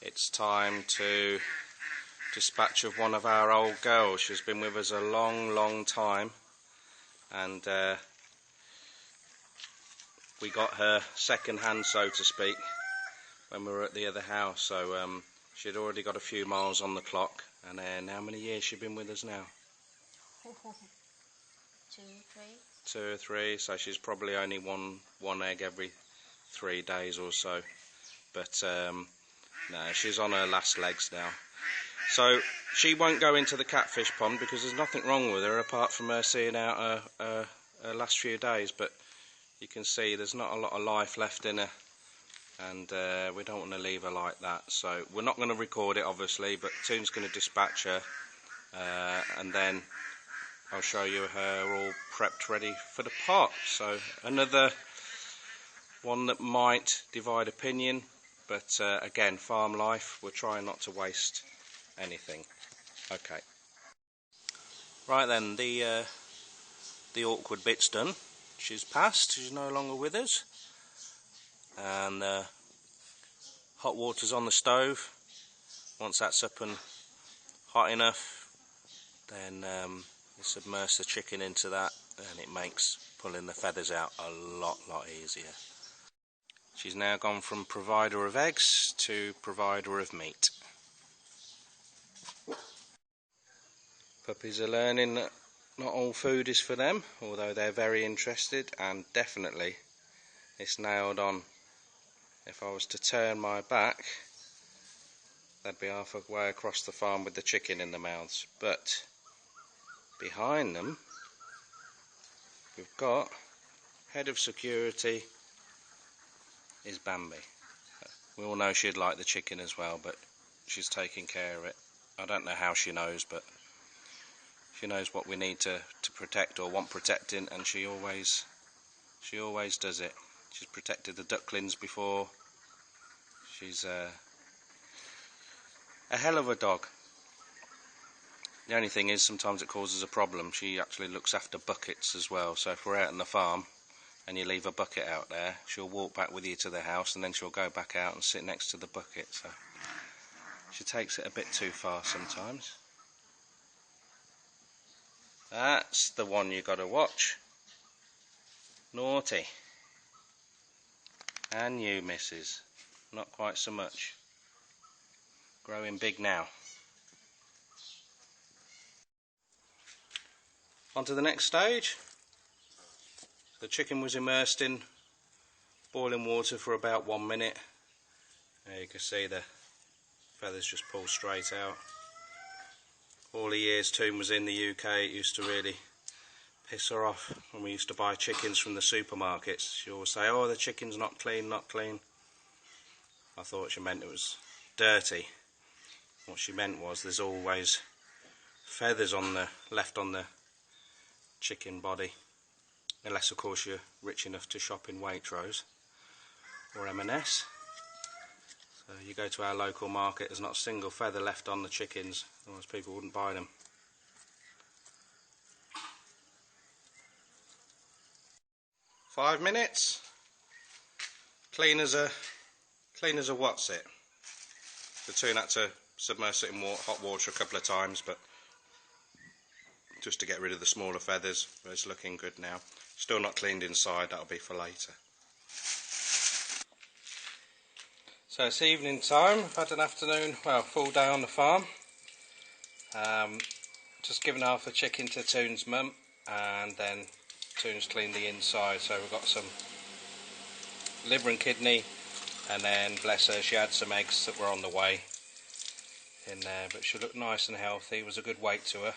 it's time to dispatch of one of our old girls. She's been with us a long time, and we got her second hand, so to speak, when we were at the other house. So she'd already got a few miles on the clock. And then how many years she been with us now? 2 or 3. So she's probably only one egg every 3 days or so. But no, she's on her last legs now. So she won't go into the catfish pond because there's nothing wrong with her apart from her seeing out her last few days. But you can see there's not a lot of life left in her, and we don't want to leave her like that. So we're not going to record it, obviously, but Toon's going to dispatch her, and then I'll show you her all prepped ready for the pot. So another one that might divide opinion, but again, farm life, we're trying not to waste anything. Okay. Right then, the awkward bit's done. She's passed, she's no longer with us. And hot water's on the stove. Once that's up and hot enough, then you submerge the chicken into that, and it makes pulling the feathers out a lot easier. She's now gone from provider of eggs to provider of meat. Puppies are learning that not all food is for them, although they're very interested, and definitely it's nailed on. If I was to turn my back, they'd be halfway across the farm with the chicken in their mouths. But behind them, we've got head of security is Bambi. We all know she'd like the chicken as well, but she's taking care of it. I don't know how she knows, but she knows what we need to protect or want protecting, and she always does it. She's protected the ducklings before. She's a hell of a dog. The only thing is, sometimes it causes a problem. She actually looks after buckets as well. So if we're out on the farm and you leave a bucket out there, she'll walk back with you to the house, and then she'll go back out and sit next to the bucket. So she takes it a bit too far sometimes. That's the one you got to watch. Naughty. And you, missus. Not quite so much. Growing big now. On to the next stage. The chicken was immersed in boiling water for about 1 minute. There you can see the feathers just pull straight out. All the years Toon was in the UK, it used to really piss her off when we used to buy chickens from the supermarkets. She always say, "Oh, the chicken's not clean, not clean." I thought she meant it was dirty. What she meant was there's always feathers left on the chicken body, unless of course you're rich enough to shop in Waitrose or M&S. So you go to our local market, there's not a single feather left on the chickens, otherwise people wouldn't buy them. "5 minutes, clean as a what's it." The Toon had to submerge it in hot water a couple of times, but just to get rid of the smaller feathers. But it's looking good now. Still not cleaned inside, that'll be for later. So it's evening time. I've had an afternoon, well, full day on the farm. Just given half a chicken to Toon's mum, and then Toon's cleaned the inside. So we've got some liver and kidney, and then bless her, she had some eggs that were on the way in there, but she looked nice and healthy. It was a good weight to her.